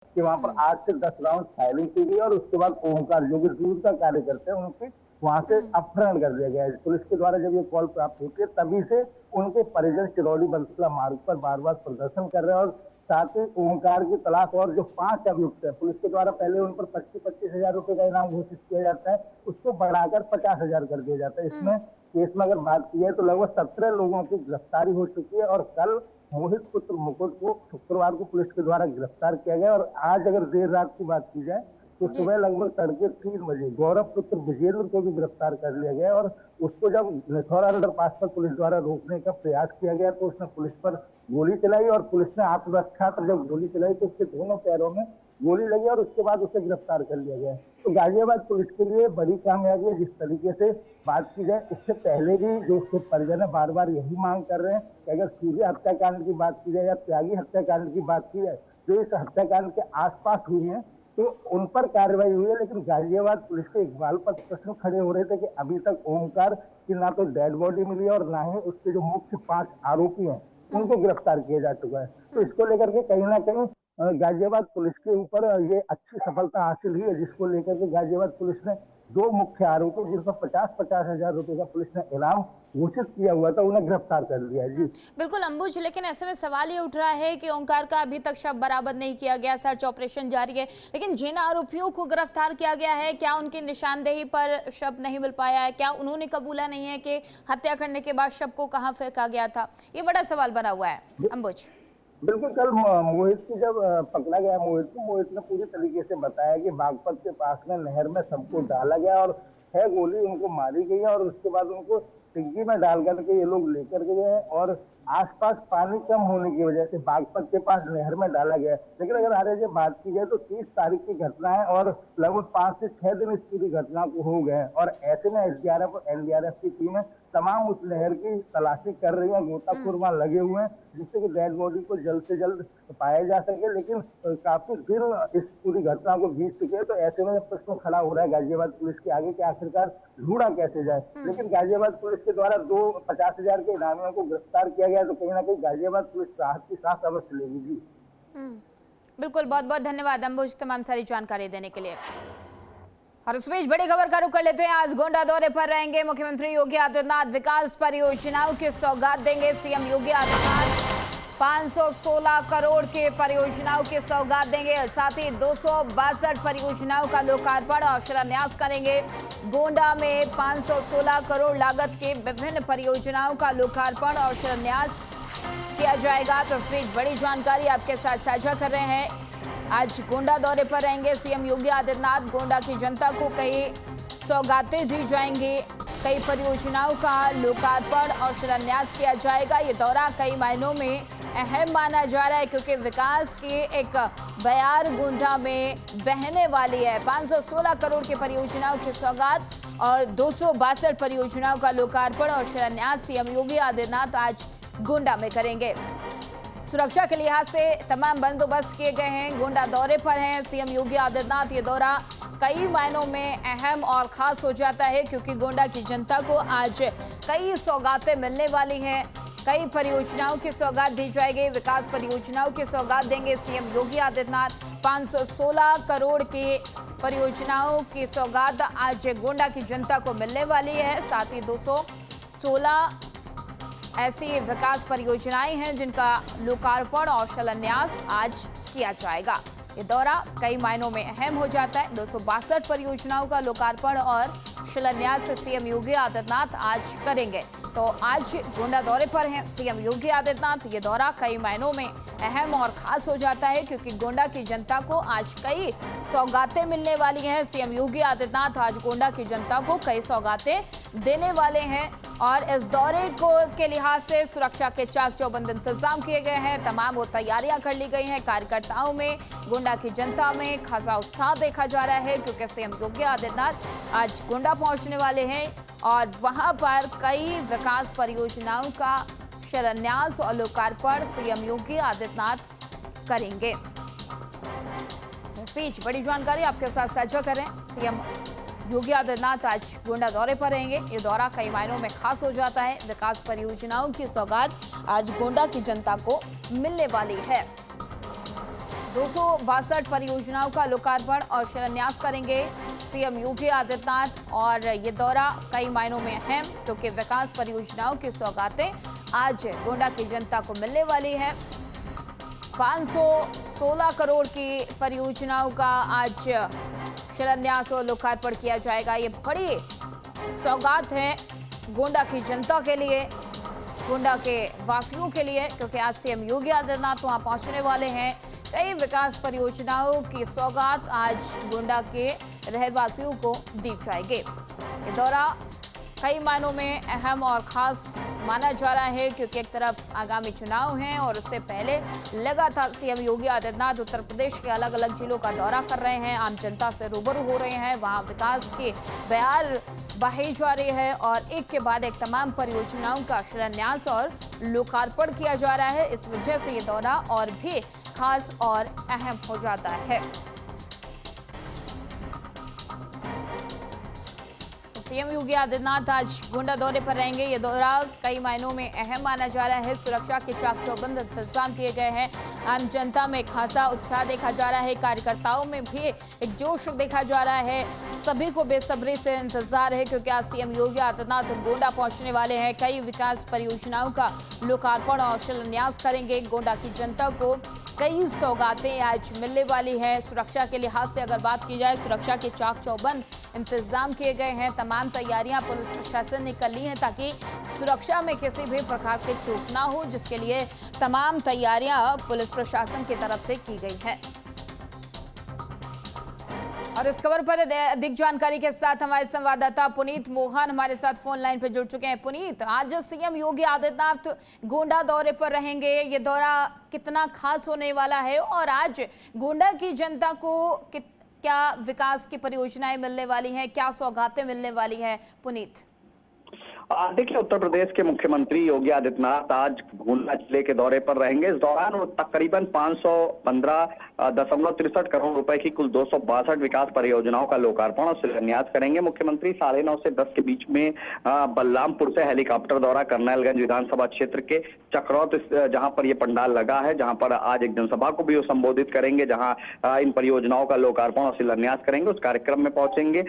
कि वहाँ पर 8 से 10 राउंड फायरिंग की गई और उसके बाद ओमकार जो कि दूर का कार्य करते हैं उनके वहां से अपहरण कर दिया गया है। पुलिस के द्वारा जब ये कॉल प्राप्त होती है तभी से उनके परिजन चिरौली बंसला मार्ग पर बार-बार प्रदर्शन कर रहे हैं और साथ ही ओमकार की तलाश और जो 5 अभियुक्त है पुलिस के द्वारा पहले उन पर 25-25 हजार रुपए का इनाम घोषित किया जाता है, उसको बढ़ाकर 50 हजार कर दिया जाता है। इसमें केस में अगर बात की है तो लगभग 17 लोगों की गिरफ्तारी हो चुकी है और कल मोहित पुत्र मुकुट को शुक्रवार को पुलिस के द्वारा गिरफ्तार किया गया और आज अगर देर रात की बात की जाए तो जी। सुबह लगभग तड़के 3 बजे गौरव पुत्र विजेंद्र को भी गिरफ्तार कर लिया गया और उसको जब लिथौरा अंडरपास पर पुलिस द्वारा रोकने का प्रयास किया गया तो उसने पुलिस पर गोली चलाई और पुलिस ने आत्मरक्षा पर जब गोली चलाई तो उसके दोनों पैरों में गोली लगी और उसके बाद उसे गिरफ्तार कर लिया गया। तो गाजियाबाद पुलिस के लिए बड़ी कामयाबी है। जिस तरीके से बात की जाए इससे पहले भी जो उसके परिजन है बार बार यही मांग कर रहे हैं कि अगर सूर्य हत्याकांड की बात की जाए या त्यागी हत्याकांड की बात की जाए जो इस हत्याकांड के आसपास हुई है तो उन पर कार्रवाई हुई है, लेकिन गाजियाबाद पुलिस के इकबाल पर प्रश्न खड़े हो रहे थे कि अभी तक ओमकार की ना तो डेड बॉडी मिली है और ना ही उसके जो मुख्य 5 आरोपी हैं उनको गिरफ्तार किया जा चुका है। तो इसको लेकर के कहीं ना कहीं गाजियाबाद पुलिस के ऊपर ये अच्छी सफलता हासिल हुई है, जिसको लेकर के गाजियाबाद पुलिस ने 2 मुख्य आरोपी जिन पर 50-50 हजार रुपए का पुलिस ने इनाम घोषित किया हुआ था उन्हें गिरफ्तार कर लिया है। जी बिल्कुल अंबुज, लेकिन ऐसे में सवाल ये उठ रहा है कि ओंकार का अभी तक शव बरामद नहीं किया गया, सर्च ऑपरेशन जारी है, लेकिन जिन आरोपियों को गिरफ्तार किया गया है क्या उनकी निशानदेही पर शव नहीं मिल पाया है? क्या उन्होंने कबूला नहीं है कि हत्या करने के बाद शव को कहाँ फेंका गया था? ये बड़ा सवाल बना हुआ है अंबुज। बिल्कुल, कल मोहित की जब पकड़ा गया मोहित ने पूरी तरीके से बताया कि बागपत के पास में नहर में सबको डाला गया और 6 गोली उनको मारी गई है और उसके बाद उनको टिग्गी में डाल करके ये लोग लेकर के गए और आसपास पानी कम होने की वजह से बागपत के पास नहर में डाला गया। लेकिन अगर आगे से बात की जाए तो 30 तारीख की घटना है और लगभग 5 से 6 दिन इस पूरी घटना को हो गए और ऐसे में एसडीआरएफ और एनडीआरएफ की टीमें तमाम उस नहर की तलाशी कर रही है, गोताखोर वहां लगे हुए हैं जिससे कि डेड बॉडी को जल्द से जल्द पाया जा सके। लेकिन काफी दिन इस पूरी घटना को बीत चुके हैं तो ऐसे में प्रश्न खड़ा हो रहा है गाजियाबाद पुलिस के आगे कि आखिरकार ढूंढा कैसे जाए। लेकिन गाजियाबाद पुलिस के द्वारा 50 हजार के इनामियों को गिरफ्तार किया गया तो कहीं ना कहीं गाजियाबाद पुलिस राहत की सांस अवश्य लेगी। जी बिल्कुल, बहुत बहुत धन्यवाद अंबुज तमाम सारी जानकारी देने के लिए। और इस बीच बड़ी खबर का रुख कर लेते हैं। आज गोंडा दौरे पर रहेंगे मुख्यमंत्री योगी आदित्यनाथ। विकास परियोजनाओं की सौगात देंगे सीएम योगी आदित्यनाथ। 516 करोड़ के परियोजनाओं की सौगात देंगे, साथ ही 262 परियोजनाओं का लोकार्पण और शिलान्यास करेंगे। गोंडा में 516 करोड़ लागत के विभिन्न परियोजनाओं का लोकार्पण और शिलान्यास किया जाएगा। तो इस बीच बड़ी जानकारी आपके साथ साझा कर रहे हैं। आज गोंडा दौरे पर रहेंगे सीएम योगी आदित्यनाथ। गोंडा की जनता को कई सौगातें दी जाएंगी, कई परियोजनाओं का लोकार्पण और शिलान्यास किया जाएगा। ये दौरा कई मायनों में अहम माना जा रहा है क्योंकि विकास की एक बयार गोंडा में बहने वाली है। 516 करोड़ की परियोजनाओं की सौगात और 262 परियोजनाओं का लोकार्पण और शिलान्यास सीएम योगी आदित्यनाथ आज गोंडा में करेंगे। सुरक्षा के लिहाज से तमाम बंदोबस्त किए गए हैं। गोंडा दौरे पर हैं सीएम योगी आदित्यनाथ। ये दौरा कई मायनों में अहम और खास हो जाता है क्योंकि गोंडा की जनता को आज कई सौगातें मिलने वाली हैं। कई परियोजनाओं की सौगात दी जाएगी। विकास परियोजनाओं की सौगात देंगे सीएम योगी आदित्यनाथ। 516 करोड़ की परियोजनाओं की सौगात आज गोंडा की जनता को मिलने वाली है। साथ ही 216 ऐसी विकास परियोजनाएं हैं जिनका लोकार्पण और शिलान्यास आज किया जाएगा। ये दौरा कई मायनों में अहम हो जाता है। 262 परियोजनाओं का लोकार्पण और शिलान्यास सीएम योगी आदित्यनाथ आज करेंगे। तो आज गोंडा दौरे पर हैं सीएम योगी आदित्यनाथ। ये दौरा कई मायनों में अहम और खास हो जाता है क्योंकि गोंडा की जनता को आज कई सौगातें मिलने वाली हैं। सीएम योगी आदित्यनाथ आज गोंडा की जनता को कई सौगातें देने वाले हैं और इस दौरे को के लिहाज से सुरक्षा के चाक चौबंद इंतजाम किए गए हैं। तमाम वो तैयारियां कर ली गई हैं। कार्यकर्ताओं में, गोंडा की जनता में खासा उत्साह देखा जा रहा है क्योंकि सीएम योगी आदित्यनाथ आज गोंडा पहुंचने वाले हैं और वहां पर कई विकास परियोजनाओं का शिलान्यास और लोकार्पण सीएम योगी आदित्यनाथ करेंगे। इस बीच बड़ी जानकारी आपके साथ साझा करें। सीएम योगी आदित्यनाथ आज गोंडा दौरे पर रहेंगे। ये दौरा कई मायनों में खास हो जाता है। विकास परियोजनाओं की सौगात आज गोंडा की जनता को मिलने वाली है। 262 परियोजनाओं का लोकार्पण और शिलान्यास करेंगे सीएम योगी आदित्यनाथ। और ये दौरा कई मायनों में अहम, क्योंकि विकास परियोजनाओं की सौगातें आज गोंडा की जनता को मिलने वाली है। 516 करोड़ की परियोजनाओं का आज शिलान्यास और लोकार्पण किया जाएगा। ये बड़ी सौगात है गोंडा की जनता के लिए, गोंडा के वासियों के लिए, क्योंकि आज सीएम योगी आदित्यनाथ वहां पहुंचने वाले हैं। कई विकास परियोजनाओं की सौगात आज गोंडा के रहवासियों को दी जाएगी। ये दौरा कई मायनों में अहम और खास माना जा रहा है, क्योंकि एक तरफ आगामी चुनाव हैं और उससे पहले लगातार सीएम योगी आदित्यनाथ उत्तर प्रदेश के अलग अलग जिलों का दौरा कर रहे हैं, आम जनता से रूबरू हो रहे हैं, वहां विकास की बयार बही जा रही है और एक के बाद एक तमाम परियोजनाओं का शिलान्यास और लोकार्पण किया जा रहा है। इस वजह से ये दौरा और भी खास और अहम हो जाता है। सीएम योगी आदित्यनाथ आज गोंडा दौरे पर रहेंगे। ये दौरा कई मायनों में अहम माना जा रहा है। सुरक्षा के चाक चौबंद इंतजाम किए गए हैं। आम जनता में खासा उत्साह देखा जा रहा है, कार्यकर्ताओं में भी एक जोश देखा जा रहा है। सभी को बेसब्री से इंतजार है, क्योंकि आज सीएम योगी आदित्यनाथ गोंडा पहुंचने वाले हैं। कई विकास परियोजनाओं का लोकार्पण और शिलान्यास करेंगे। गोंडा की जनता को कई सौगातें आज मिलने वाली है। सुरक्षा के लिहाज से अगर बात की जाए, सुरक्षा के चाक चौबंद इंतजाम किए गए हैं। तमाम तैयारियां पुलिस प्रशासन ने कर ली हैं, ताकि सुरक्षा में किसी भी प्रकार की चूक ना हो, जिसके लिए तमाम तैयारियां पुलिस प्रशासन की तरफ से की गई है। और इस खबर पर अधिक जानकारी के साथ हमारे संवाददाता पुनीत मोहन हमारे साथ फोन लाइन पर जुड़ चुके हैं। पुनीत, आज सीएम योगी आदित्यनाथ गोंडा दौरे पर रहेंगे, ये दौरा कितना खास होने वाला है और आज गोंडा की जनता को क्या विकास की परियोजनाएं मिलने वाली हैं, क्या सौगातें मिलने वाली हैं? पुनीत, देखिए, उत्तर प्रदेश के मुख्यमंत्री योगी आदित्यनाथ आज गोंडा जिले के दौरे पर रहेंगे। इस दौरान वो तकरीबन 515.63 करोड़ रुपए की कुल 262 विकास परियोजनाओं का लोकार्पण और शिलान्यास करेंगे। मुख्यमंत्री 9:30 से 10 के बीच में बलरामपुर से हेलीकॉप्टर द्वारा करनालगंज विधानसभा क्षेत्र के चक्रौत, जहां पर ये पंडाल लगा है, जहां पर आज एक जनसभा को भी वो संबोधित करेंगे, जहां इन परियोजनाओं का लोकार्पण और शिलान्यास करेंगे। उस कार्यक्रम में पहुंचेंगे।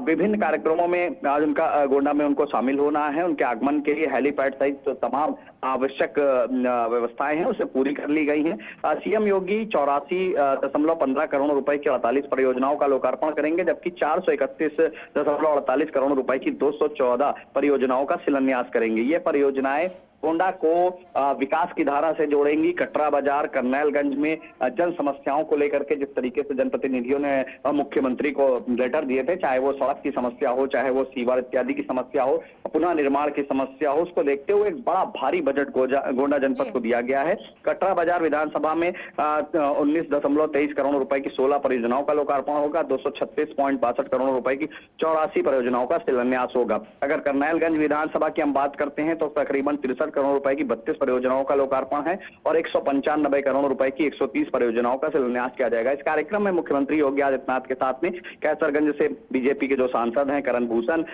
विभिन्न कार्यक्रमों में आज उनका गोंडा में उनको शामिल होना है। उनके आगमन के लिए हेलीपैड सहित तो तमाम आवश्यक व्यवस्थाएं हैं, उसे पूरी कर ली गई हैं। सीएम योगी 84.15 करोड़ रुपए की 48 परियोजनाओं का लोकार्पण करेंगे, जबकि 431.48 करोड़ रुपए की 214 परियोजनाओं का शिलान्यास करेंगे। ये परियोजनाएं गोंडा को विकास की धारा से जोड़ेंगी। कटरा बाजार, करनैलगंज में जन समस्याओं को लेकर के जिस तरीके से जनप्रतिनिधियों ने मुख्यमंत्री को लेटर दिए थे, चाहे वो सड़क की समस्या हो, चाहे वो सीवर इत्यादि की समस्या हो, पुनः निर्माण की समस्या हो, उसको देखते हुए एक बड़ा भारी बजट गोंडा जनपद को दिया गया है। कटरा बाजार विधानसभा में 19.23 करोड़ रुपए की 16 परियोजनाओं का लोकार्पण होगा। 236.62 करोड़ रुपए की 84 परियोजनाओं का शिलान्यास होगा। अगर करनैलगंज विधानसभा की हम बात करते हैं तो तकरीबन 63 करोड़ रुपए की 32 परियोजनाओं का लोकार्पण है और 195 करोड़ रुपए की 130 परियोजनाओं का शिलान्यास किया जाएगा। इस कार्यक्रम में मुख्यमंत्री योगी आदित्यनाथ के साथ में कैसरगंज से बीजेपी के जो सांसद हैं करण भूषण,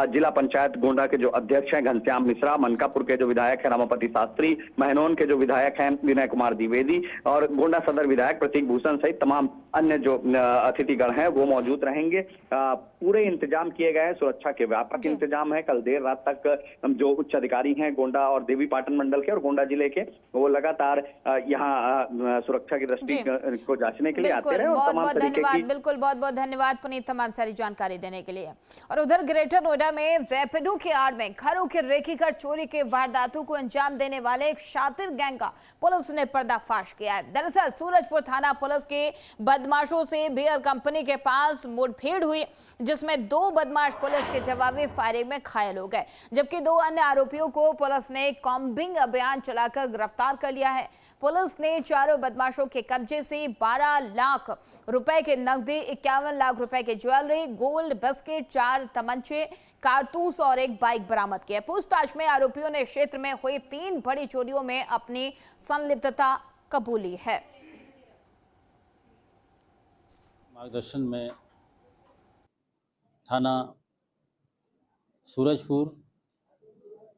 जिला पंचायत गोंडा के जो अध्यक्ष हैं घनश्याम मिश्रा, मनकापुर के जो विधायक हैं रमापति शास्त्री, महनौन के जो विधायक हैं विनय कुमार द्विवेदी और गोंडा सदर विधायक प्रतीक भूषण सहित तमाम अन्य जो अतिथिगण हैं वो मौजूद रहेंगे। पूरे इंतजाम किए गए हैं, सुरक्षा के व्यापक इंतजाम है। कल देर रात तक जो उच्च अधिकारी हैं गोंडा और देवी पाटन मंडल के और गोंडा जिले के, वो लगातार यहाँ सुरक्षा की दृष्टि को जांचने के लिए आते रहे। और तमाम तरीके की बिल्कुल, बहुत बहुत धन्यवाद पुनीत तमाम सारी जानकारी देने के लिए। और उधर ग्रेटर नोएडा में रैपिडो के आड़ में घरों की रेकी कर चोरी के वारदातों को अंजाम देने वाले एक शातिर गैंग का पुलिस ने पर्दाफाश किया है। दरअसल सूरजपुर थाना पुलिस के बदमाशों से बियर कंपनी के पास मुठभेड़ हुई, जिसमें 2 बदमाश पुलिस के जवाबी फायरिंग में घायल हो गए, जबकि 2 अन्य आरोपियों को पुलिस ने कॉम्बिंग अभियान चलाकर गिरफ्तार कर लिया है। पुलिस ने चारों बदमाशों के कब्जे से 12 लाख रुपए के नकदी, 51 लाख रुपए के ज्वेलरी, गोल्ड बिस्किट, 4 तमंचे, कारतूस और एक बाइक बरामद किया। पूछताछ में आरोपियों ने क्षेत्र में हुई 3 बड़ी चोरियों में अपनी संलिप्तता कबूली है। मार्गदर्शन में थाना सूरजपुर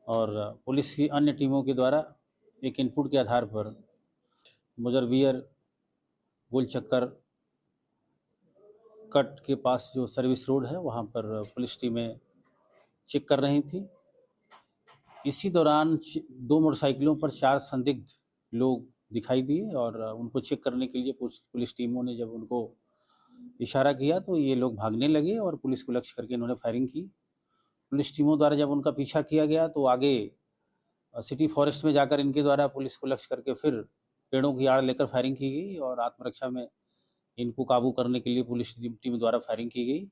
और पुलिस की अन्य टीमों के द्वारा एक इनपुट के आधार पर मुजरबियर गोल चक्कर कट के पास जो सर्विस रोड है वहाँ पर पुलिस टीमें चेक कर रही थी। इसी दौरान 2 मोटरसाइकिलों पर 4 संदिग्ध लोग दिखाई दिए और उनको चेक करने के लिए पुलिस टीमों ने जब उनको इशारा किया तो ये लोग भागने लगे और पुलिस को लक्ष्य करके इन्होंने फायरिंग की। पुलिस टीमों द्वारा जब उनका पीछा किया गया तो आगे सिटी फॉरेस्ट में जाकर इनके द्वारा पुलिस को लक्ष्य करके फिर पेड़ों की आड़ लेकर फायरिंग की गई और आत्मरक्षा में इनको काबू करने के लिए पुलिस टीम द्वारा फायरिंग की गई।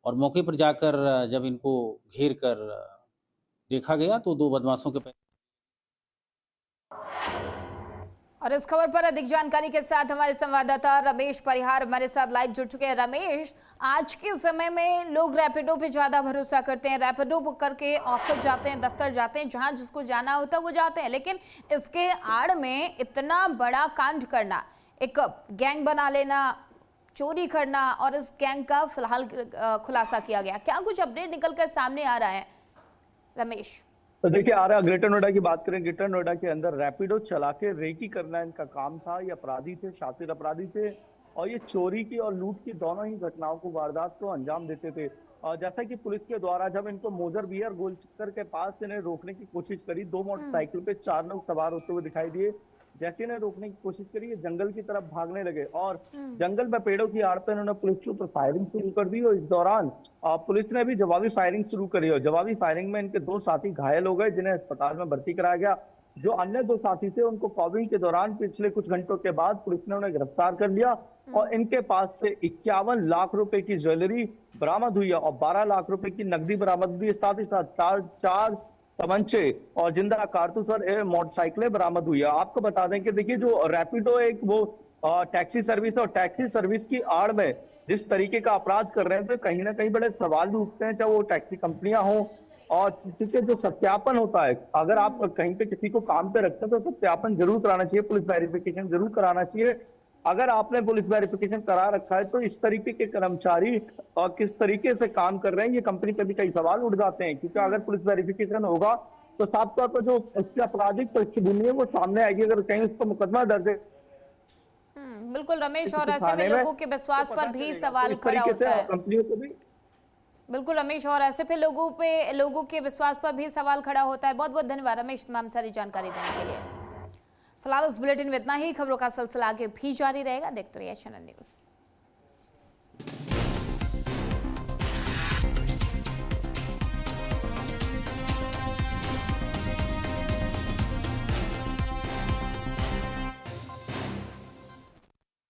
और मौके पर जाकर जब इनको घेर कर देखा गया तो 2 बदमाशों के और इस खबर पर अधिक जानकारी के साथ हमारे संवाददाता रमेश परिहार हमारे साथ लाइव जुड़ चुके हैं। रमेश, आज के समय में लोग रैपिडो पे ज्यादा भरोसा करते हैं, रैपिडो बुक करके ऑफिस जाते हैं, दफ्तर जाते हैं, जहां जिसको जाना होता है वो जाते हैं, लेकिन इसके आड़ में इतना बड़ा कांड करना, एक गैंग बना लेना, चोरी करना और इस गैंग का फिलहाल खुलासा किया गया, क्या कुछ अपडेट निकलकर सामने आ रहा है रमेश? तो देखिए आ रहा, ग्रेटर नोएडा की बात करें, ग्रेटर नोएडा के अंदर रैपिडो चला के रेकी करना इनका काम था। ये अपराधी थे, शातिर अपराधी थे और ये चोरी की और लूट की दोनों ही घटनाओं को, वारदात को अंजाम देते थे। और जैसा कि पुलिस के द्वारा जब इनको मोजर बियर गोल चक्कर के पास इन्हें रोकने की कोशिश करी, 2 मोटरसाइकिल पे 4 लोग सवार होते हुए दिखाई दिए। जैसे इन्हें रोकने की कोशिश करी, ये जंगल की तरफ भागने लगे और जंगल में पेड़ों की आड़ पर इन्होंने पुलिस के ऊपर फायरिंग शुरू कर दी। और इस दौरान पुलिस ने भी जवाबी फायरिंग शुरू करी और जवाबी फायरिंग में इनके 2 साथी घायल हो गए, जिन्हें अस्पताल में भर्ती कराया गया। जो अन्य 2 साथी थे उनको कॉविंग के दौरान पिछले कुछ घंटों के बाद पुलिस ने उन्हें गिरफ्तार कर लिया और इनके पास से 51 लाख रुपए की ज्वेलरी बरामद हुई है और 12 लाख रुपए की नकदी बरामद हुई है। साथ ही साथ 4 तमंचे और जिंदा कारतूस और मोटरसाइकिलें बरामद हुई है। आपको बता दें कि देखिए जो रैपिडो एक वो टैक्सी सर्विस है और टैक्सी सर्विस की आड़ में जिस तरीके का अपराध कर रहे हैं तो कहीं ना कहीं बड़े सवाल भी उठते हैं, चाहे वो टैक्सी कंपनियां हों और जिससे जो सत्यापन होता है, अगर आप कहीं पे किसी को काम पे रखते हैं तो सत्यापन जरूर कराना चाहिए, पुलिस वेरिफिकेशन जरूर कराना चाहिए। अगर आपने पुलिस वेरिफिकेशन करा रखा है तो इस तरीके के कर्मचारी और किस तरीके से काम कर रहे हैं, ये कंपनी पे भी कई सवाल उठ जाते हैं। क्योंकि अगर पुलिस वेरिफिकेशन होगा तो साफ तौर पर जो उसकी आपराधिक पृष्ठभूमि है वो सामने आएगी। अगर कहीं उस पर मुकदमा दर्ज है बिल्कुल रमेश, और ऐसे में लोगों के विश्वास पर भी सवाल खड़ा होता है। कंपनियों को भी बिल्कुल रमेश, और ऐसे पे लोगों के विश्वास पर भी सवाल खड़ा होता है। बहुत बहुत धन्यवाद रमेश तमाम सारी जानकारी देने के लिए। फिलहाल इस बुलेटिन में इतना ही। खबरों का सिलसिला आगे भी जारी रहेगा, देखते रहिए चैनल न्यूज़।